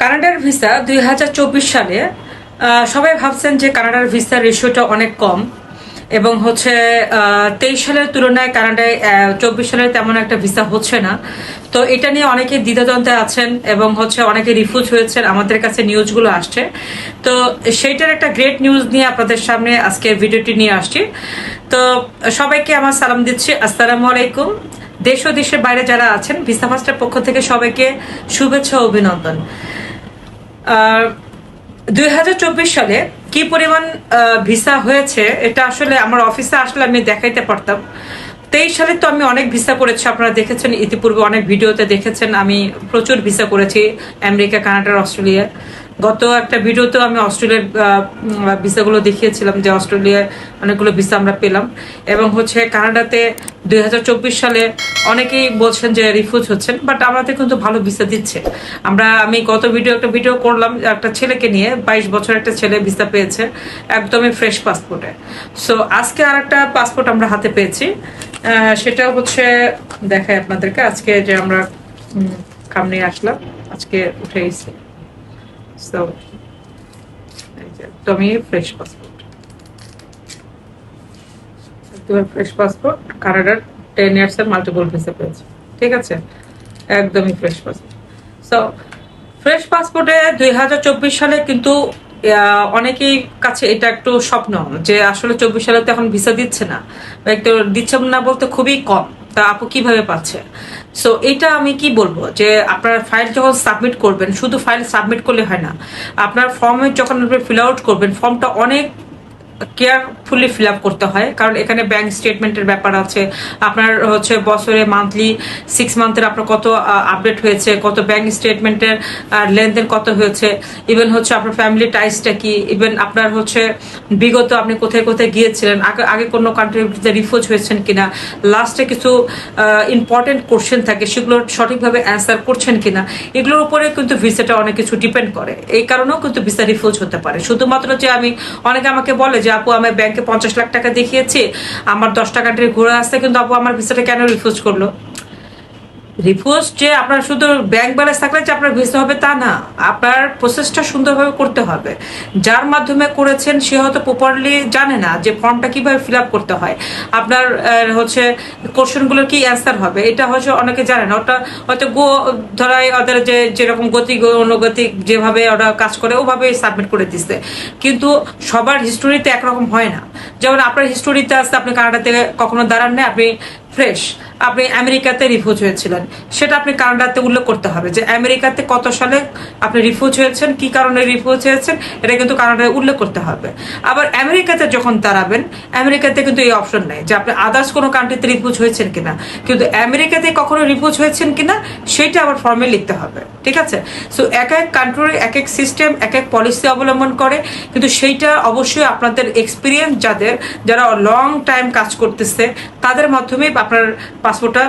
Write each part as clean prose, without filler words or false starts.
কানাডার ভিসা 2024 সালে সবাই ভাবছেন যে কানাডার ভিসার রেশিওটা অনেক কম এবং হচ্ছে 23 সালের তুলনায় কানাডায় 24 সালের তেমন একটা ভিসা হচ্ছে না। তো এটা নিয়ে অনেকে দ্বিধাদ্বন্দ্বে আছেন এবং হচ্ছে অনেকে রিফিউজ হয়েছেন, আমাদের কাছে নিউজগুলো আসছে। তো সেইটার একটা গ্রেট নিউজ নিয়ে আপনাদের সামনে আজকে ভিডিওটি নিয়ে আসছি। তো সবাইকে আমার সালাম দিচ্ছি, আসসালামু আলাইকুম। দেশ ও দেশের বাইরে যারা আছেন, ভিসা ফার্স্টের পক্ষ থেকে সবাইকে শুভেচ্ছা ও অভিনন্দন। 2024 সালে কি পরিমাণ ভিসা হয়েছে এটা আসলে আমার অফিসে আসলে আমি দেখাইতে পারতাম। 23 সালে তো আমি অনেক ভিসা করেছি, আপনারা দেখেছেন ইতিপূর্বে অনেক ভিডিওতে দেখেছেন আমি প্রচুর ভিসা করেছি আমেরিকা, কানাডা, অস্ট্রেলিয়া। গত একটা ভিডিওতে আমি অস্ট্রেলিয়ার ভিসাগুলো দেখিয়েছিলাম যে অস্ট্রেলিয়ায় অনেকগুলো ভিসা আমরা পেলাম এবং হচ্ছে কানাডাতে 2024 সালে অনেকেই বলছেন যে রিফিউজ হচ্ছেন, বাট আমাদের কিন্তু ভালো ভিসা দিচ্ছে। আমি গত একটা ভিডিও করলাম একটা ছেলেকে নিয়ে, 22 বছর একটা ছেলে ভিসা পেয়েছে একদমই ফ্রেশ পাসপোর্টে। সো আজকে আর একটা পাসপোর্ট আমরা হাতে পেয়েছি, সেটা হচ্ছে দেখাই আপনাদেরকে। আজকে যে আমরা কাম নিয়ে আসলাম, আজকে উঠে এসেছি। সো একদমই ফ্রেশ পাসপোর্ট, একদমই ফ্রেশ পাসপোর্ট। কানাডার 10 ইয়ার্স এর মাল্টিপল ভিসা পেয়েছে, ঠিক আছে, একদমই ফ্রেশ পাসপোর্ট। সো ফ্রেশ পাসপোর্টে 2024 সালে কিন্তু অনেকেই কাছে এটা একটু স্বপ্ন যে আসলে 24 সালে তো এখন ভিসা দিচ্ছে না, একটু দিচ্ছে না বলতে খুবই কম। তা আপু কিভাবে পাচ্ছে? সো এটা আমি কি বলবো যে আপনার ফাইল যখন সাবমিট করবেন, শুধু ফাইল সাবমিট করলে হয় না, আপনার ফর্মে যখন আপনি ফিল আউট করবেন ফর্মটা অনেক কেয়ারফুলি ফিল আপ করতে হয়, কারণ এখানে ব্যাংক স্টেটমেন্টের ব্যাপার আছে। আপনার হচ্ছে বছরে মান্থলি 6 মান্থের আপনার কত আপডেট হয়েছে, কত ব্যাংক স্টেটমেন্টের লেনদেন কত হয়েছে, ইভেন হচ্ছে আপনার ফ্যামিলি টাইসটা কি, ইভেন আপনার হচ্ছে বিগত আপনি কোথায় কোথায় গিয়েছিলেন, আগে কোনো কান্ট্রিতে রিফিউজ হয়েছেন কিনা, লাস্টে কিছু ইম্পর্টেন্ট কোশ্চেন থাকে সেগুলো সঠিকভাবে অ্যান্সার করছেন কিনা, এগুলোর উপরে কিন্তু ভিসাটা অনেক কিছু ডিপেন্ড করে। এই কারণেও কিন্তু ভিসা রিফিউজ হতে পারে। শুধুমাত্র যে অনেকে আমাকে বলে যে আপু আমি ব্যাংকে 50 লাখ টাকা দেখিয়েছি, আমার 10 টাকা ঘুরে আসতে, কিন্তু আপু আমার ভিসাটা কেন রিফিউজ করলো? রিফিউজ যে আপনার শুধু ব্যাংক ব্যালেন্স থাকলে যে আপনার ভিসা হবে তা না, আপনার প্রসেসটা সুন্দরভাবে করতে হবে। যার মাধ্যমে করেছেন সে হয়তো প্রপারলি জানে না যে ফর্মটা কিভাবে ফিল আপ করতে হয়, আপনার হচ্ছে কোশ্চেনগুলোর কি অ্যান্সার হবে, এটা হচ্ছে অনেকে জানে না। ওটা হয়তো ধরাই ওদের যেরকম গতি অনুগতিক যেভাবে ওরা কাজ করে ওভাবে সাবমিট করে দিচ্ছে, কিন্তু সবার হিস্টোরিতে একরকম হয় না। যেমন আপনার হিস্টোরিতে আসতে আপনি কানাডাতে কখনো দাঁড়ান না, আপনি ফ্রেশ, আপনি আমেরিকাতে রিফিউজ হয়েছিলেন, সেটা আপনি কানাডাতে উল্লেখ করতে হবে যে আমেরিকাতে কত সালে আপনি রিফিউজ হয়েছেন, কি কারণে রিফিউজ হয়েছেন, এটা কিন্তু কানাডায় উল্লেখ করতে হবে। আবার আমেরিকাতে যখন দাঁড়াবেন, আমেরিকাতে কিন্তু এই অপশন নেই যে আপনি আদার্স কোনো কান্ট্রিতে রিফিউজ হয়েছেন কিনা, কিন্তু আমেরিকাতে কখনো রিফিউজ হয়েছেন কিনা সেটা আবার ফর্মে লিখতে হবে, ঠিক আছে। সো এক এক কান্ট্রির এক এক সিস্টেম, এক এক পলিসি অবলম্বন করে, কিন্তু সেইটা অবশ্যই আপনাদের এক্সপিরিয়েন্স যারা লং টাইম কাজ করতেছে তাদের মাধ্যমে আপনার পাসপোর্টটা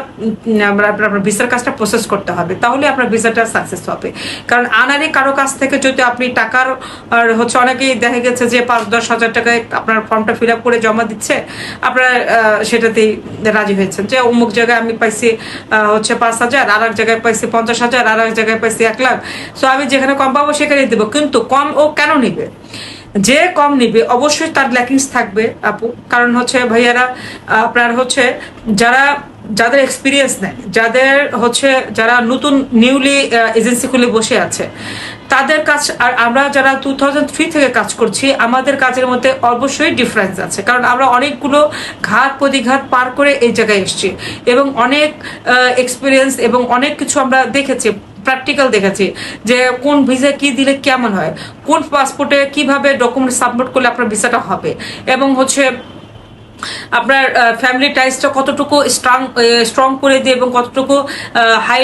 আপনার ভিসার কাজটা প্রসেস করতে হবে, তাহলে আপনার ভিসাটা সাকসেস হবে। কারণ আনারি কারো কাছ থেকে যদি আপনি টাকার হচ্ছে, অনেকেই দেখা গেছে যে 5-10 হাজার টাকায় আপনার ফর্মটা ফিল আপ করে জমা দিচ্ছে, আপনারা সেটাতেই রাজি হয়েছেন যে অমুক জায়গায় আমি পাইছি হচ্ছে 5,000, আর এক জায়গায় পাইছি 50,000, আর এক জায়গায় পাইছি 1 লাখ। সো আমি যেখানে কম পাবো সেখানেই দেবো, কিন্তু কম ও কেন নিবে? যে কম নিবে অবশ্যই তার ল্যাকিংস থাকবে আপু। কারণ হচ্ছে ভাইয়ারা আপনার হচ্ছে যাদের এক্সপিরিয়েন্স নেই, যারা নতুন নিউলি এজেন্সি খুলে বসে আছে তাদের কাজ, আর আমরা যারা 2003 থেকে কাজ করছি আমাদের কাজের মধ্যে অবশ্যই ডিফারেন্স আছে। কারণ আমরা অনেকগুলো ঘাত প্রতিঘাত পার করে এই জায়গায় এসেছি এবং অনেক এক্সপিরিয়েন্স এবং অনেক কিছু আমরা দেখেছি, প্র্যাকটিক্যাল দেখেছি যে কোন ভিসা কি দিলে কেমন হয়, কোন পাসপোর্টে কিভাবে ডকুমেন্ট সাবমিট করলে আপনার ভিসাটা হবে, এবং হচ্ছে আপনার ফ্যামিলি টাইসটা কতটুকু স্ট্রং করে দিয়ে এবং কতটুকু হাই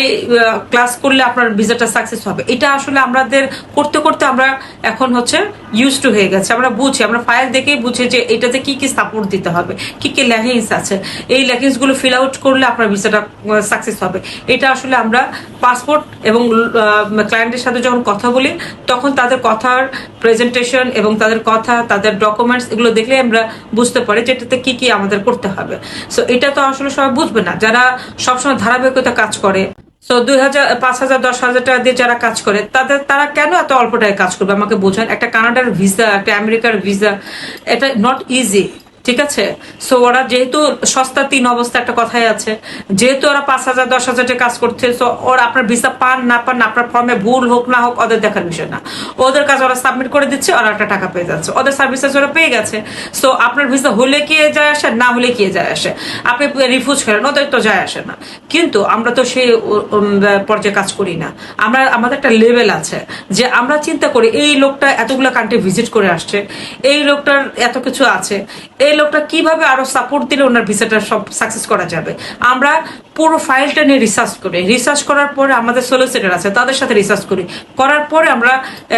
ক্লাস করলে আপনার ভিসাটা সাকসেস হবে। এটা আসলে আমাদের করতে করতে আমরা এখন হচ্ছে ইউজ টু হয়ে গেছে, আমরা বুঝি, আমরা ফাইল দেখেই বুঝি যে এটাতে কি কি সাপোর্ট দিতে হবে, কি কি ল্যাকিংস আছে, এই ল্যাকিংসগুলো ফিল আউট করলে আপনার ভিসাটা সাকসেস হবে। এটা আসলে আমরা পাসপোর্ট এবং ক্লায়েন্টের সাথে যখন কথা বলি তখন তাদের কথার প্রেজেন্টেশন এবং তাদের ডকুমেন্টস এগুলো দেখলে আমরা বুঝতে পারি যে এটাতে কি কি আমাদের করতে হবে। সো এটা তো আসলে সবাই বুঝবে না যারা সবসময় ধারাবাহিকতা কাজ করে। তো 2,000, 5,000, 10,000 টাকা দিয়ে যারা কাজ করে তারা কেন এত অল্প টাকায় কাজ করবে আমাকে বোঝান। একটা কানাডার ভিসা, একটা আমেরিকার ভিসা, এটা নট ইজি, ঠিক আছে। সো ওরা যেহেতু সস্তা তিন অবস্থা একটা কথাই আছে, যেহেতু ওরা 5,000, 10,000 টাকা কাজ করছে, সো ওরা আপনার ভিসা পান না পান, আপনার ফর্মে ভুল হোক না হোক ওদের দেখার বিষয় না। ওদের কাজ ওরা সাবমিট করে দিচ্ছে, ওরা একটা টাকা পেয়ে যাচ্ছে, ওদের সার্ভিসেস ওরা পেয়ে গেছে। সো আপনার ভিসা হলে কি যায় আসে, না হলে কি যায় আসে, আপনি রিফিউজ করেন, ওদের তো যায় আসে না। কিন্তু আমরা তো সেই পর্যায়ে কাজ করি না। আমাদের একটা লেভেল আছে যে আমরা চিন্তা করি এই লোকটা এতগুলো কান্ট্রি ভিজিট করে আসছে, এই লোকটার এত কিছু আছে, এই লোকটা কিভাবে আরো সাপোর্ট দিলে ওনার ভিসাটা সব সাকসেস করা যাবে। আমরা পুরো ফাইলটা নিয়ে রিসার্চ করি, রিসার্চ করার পরে আমাদের সলিসিটর আছে তাদের সাথে রিসার্চ করি, করার পরে আমরা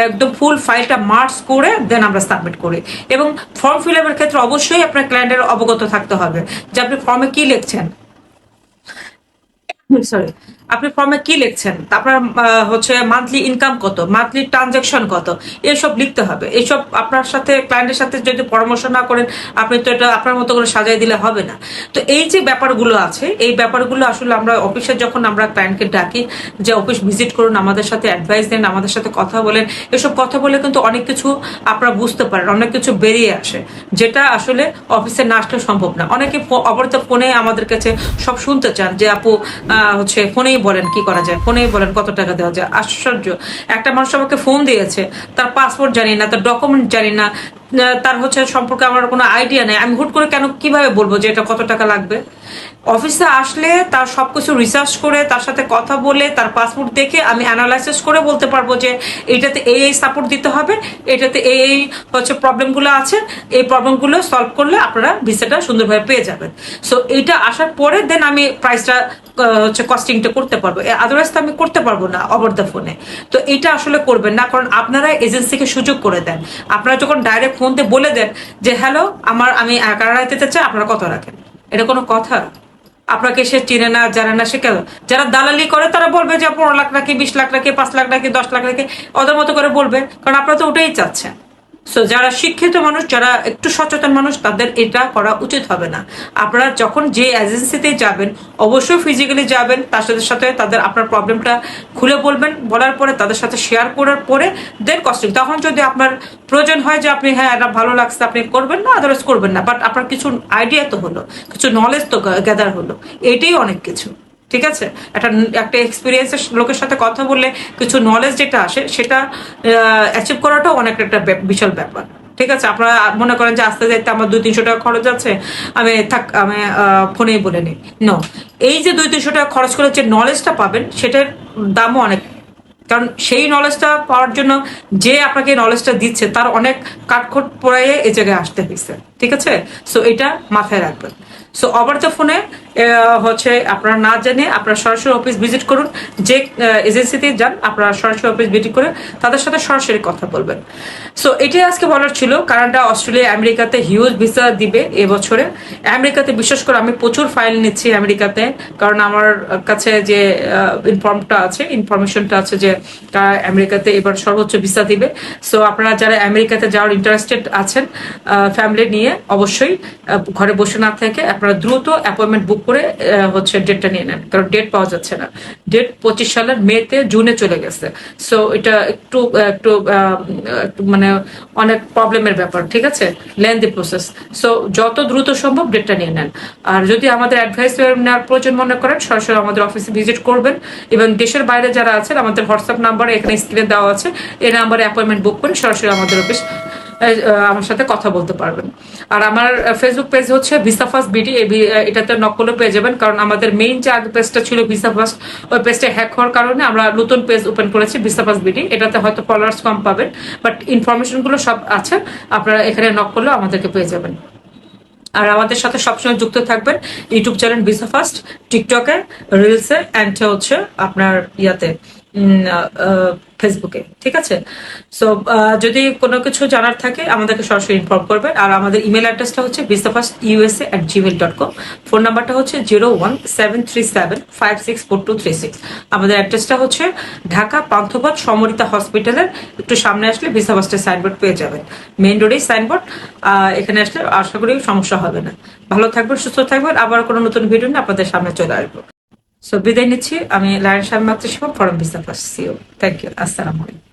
একদম ফুল ফাইলটা মার্কস করে দেন আমরা সাবমিট করি। এবং ফর্ম ফিল আপের ক্ষেত্রে অবশ্যই আপনার ক্লায়েন্টের অবগত থাকতে হবে যে আপনি ফর্মে কি লিখছেন, সরি, আপনি ফর্মে কি লিখছেন, আপনার হচ্ছে মান্থলি ইনকাম কত, মান্থলি ট্রানজাকশন কত, এসব লিখতে হবে। এইসব আপনার সাথে ক্লায়েন্টের সাথে যদি পরামর্শ না করেন আপনি তো এটা আপনার মতো করে সাজাই দিলে হবে না। তো এই যে ব্যাপারগুলো আছে, এই ব্যাপারগুলো আসলে আমরা অফিসে যখন আমরা ক্লায়েন্টকে ডাকি যে অফিস ভিজিট করুন, আমাদের সাথে অ্যাডভাইস দেন, আমাদের সাথে কথা বলেন, এসব কথা বলে কিন্তু অনেক কিছু আপনারা বুঝতে পারেন, অনেক কিছু বেরিয়ে আসে যেটা আসলে অফিসে না আসলে সম্ভব না। অনেকে অবরত ফোনে আমাদের কাছে সব শুনতে চান যে আপু হচ্ছে ফোনেই বলেন কি করা যায়, ফোনেই বলেন কত টাকা দেওয়া যায়। আশ্চর্য, একটা মানুষ আমাকে ফোন দিয়েছে, তার পাসপোর্ট জানি না, তার ডকুমেন্ট জানি না, তার হচ্ছে সম্পর্কে আমার কোনো আইডিয়া নেই, আমি হুট করে কেন কিভাবে বলবো যে এটা কত টাকা লাগবে। অফিসে আসলে তার সবকিছু রিসার্চ করে, তার সাথে কথা বলে, তার পাসপোর্ট দেখে আমি অ্যানালাইসিস করে বলতে পারবো যে এটাতে এই সাপোর্ট দিতে হবে, এটাতে এই হচ্ছে প্রবলেমগুলো আছে, এই প্রবলেমগুলো সলভ করলে আপনারা ভিসাটা সুন্দরভাবে পেয়ে যাবেন। সো এইটা আসার পরে দেন আমি প্রাইসটা হচ্ছে কস্টিংটা করতে পারবো, আদারওয়াইজ তো আমি করতে পারবো না ওভার দ্য ফোনে। তো এটা আসলে করবেন না, কারণ আপনারা এজেন্সিকে সুযোগ করে দেন। আপনারা যখন ডাইরেক্ট ফোন দিয়ে বলে দেন যে হ্যালো আমি কানাডায় যেতে চাই, আপনারা কত রাখেন, এটা কোনো কথা? আপনাকে সে চিনে না, জানে না, সে কেন? যারা দালালি করে তারা বলবে যে 15 লাখ রাখি, 20 লাখ রাখি, 5 লাখ রাখি, 10 লাখ রাখি, ওদের মতো করে বলবে, কারণ আপনারা তো ওটাই চাচ্ছেন। সো যারা শিক্ষিত মানুষ, যারা একটু সচেতন মানুষ, তাদের এটা করা উচিত হবে না। আপনারা যখন যে এজেন্সিতে যাবেন অবশ্যই ফিজিক্যালি যাবেন, তার সাথে সাথে তাদের আপনার প্রবলেমটা খুলে বলবেন, বলার পরে তাদের সাথে শেয়ার করার পরে দেন কস্টিং। তখন যদি আপনার প্রয়োজন হয় যে আপনি হ্যাঁ এটা ভালো লাগছে আপনি করবেন না, আদারওয়াইজ করবেন না, বাট আপনার কিছু আইডিয়া তো হলো, কিছু নলেজ তো গ্যাদার হলো, এটাই অনেক কিছু। ঠিক আছে, একটা একটা এক্সপিরিয়েন্সের লোকের সাথে কথা বললে কিছু নলেজ যেটা আসে সেটা অ্যাচিভ করাটাও অনেক একটা বিশাল ব্যাপার। ঠিক আছে, আপনারা মনে করেন যে আসতে যাইতে আমার 200-300 টাকা খরচ আছে, আমি ফোনেই বলে নিই। নো, এই যে 200-300 টাকা খরচ করে যে নলেজটা পাবেন সেটার দামও অনেক, কারণ সেই নলেজটা পাওয়ার জন্য যে আপনাকে নলেজটা দিচ্ছে তার অনেক কাঠখোট পড়াইয়ে এই জায়গায় আসতে হয়েছে। ঠিক আছে, সো এটা মাথায় রাখবেন। সো ওভার দ্য ফোনে হচ্ছে আপনারা না জেনে আপনারা সরাসরি অফিস ভিজিট করুন, যে এজেন্সিতে যান আপনারা সরাসরি অফিস ভিজিট করে তাদের সাথে সরাসরি কথা বলবেন। সো এটাই আজকে বলার ছিল। কানাডা, অস্ট্রেলিয়া, আমেরিকাতে হিউজ ভিসা দিবে এবছরে। আমেরিকাতে বিশেষ করে আমি প্রচুর ফাইল নিচ্ছি আমেরিকাতে, কারণ আমার কাছে যে ইনফরমেশনটা আছে যে আমেরিকাতে এবার সর্বোচ্চ ভিসা দিবে। সো আপনারা যারা আমেরিকাতে যাওয়ার ইন্টারেস্টেড আছেন ফ্যামিলি নিয়ে, অবশ্যই ঘরে বসে না থেকে আপনারা দ্রুত অ্যাপয়েন্টমেন্ট বুক করে হচ্ছে ডেটটা নিয়ে নেন, কারণ ডেট পাওয়া যাচ্ছে না। ডেট 25 সালের মেতে জুনে চলে গেছে। সো এটা একটু একটু মানে অনেক প্রবলেমের ব্যাপার। ঠিক আছে, লেন্দি প্রসেস। সো যত দ্রুত সম্ভব ডেটটা নিয়ে নেন। আর যদি আমাদের অ্যাডভাইস নেওয়ার প্রয়োজন মনে করেন সরাসরি আমাদের অফিসে ভিজিট করবেন, এবং দেশের বাইরে যারা আছেন আমাদের হোয়াটসঅ্যাপ নাম্বার এখানে স্ক্রিনে দেওয়া আছে, এই নাম্বারে অ্যাপয়েন্টমেন্ট বুক করে সরাসরি আমাদের অফিস আমার সাথে কথা বলতে পারবেন। আর আমার ফেসবুক পেজ হচ্ছে ভিসা ফার্স্ট বিডি, এটাতে নক করলে পেয়ে যাবেন, কারণ আমাদের মেইন যে আগে পেজটা ছিল ভিসা ফার্স্ট, ওই পেজটা হ্যাক হওয়ার কারণে আমরা নতুন পেজ ওপেন করেছি ভিসা ফার্স্ট বিডি। এটাতে হয়তো ফলোয়ার্স কম পাবেন, বাট ইনফরমেশনগুলো সব আছে, আপনারা এখানে নক করলে আমাদেরকে পেয়ে যাবেন। আর আমাদের সাথে সবসময় যুক্ত থাকবেন ইউটিউব চ্যানেল ভিসা ফার্স্ট, টিকটকে, রিলসে, অ্যান্ড হচ্ছে আপনার ইয়াতে ফেসবুকে। ঠিক আছে, সো যদি কোনো কিছু জানার থাকে আমাদেরকে সরাসরি ইনফর্ম করবেন। আর আমাদের ইমেল অ্যাড্রেসটা হচ্ছে visafirstusa@gmail.com, ফোন নাম্বারটা হচ্ছে 01737564236। আমাদের অ্যাড্রেসটা হচ্ছে ঢাকা পান্থপথ সমরিতা হসপিটালের একটু সামনে আসলে ভিসা ফার্স্টের সাইনবোর্ড পেয়ে যাবেন, মেইন রোডেই সাইনবোর্ড। এখানে আসলে আশা করি সমস্যা হবে না। ভালো থাকবেন, সুস্থ থাকবেন, আবার কোনো নতুন ভিডিও নিয়ে আপনাদের সামনে চলে আসবো। সো বিদায় নিচ্ছি, আমি Lion Shah Maktum from Visa first CEO. Thank you, আসসালামু আলাইকুম।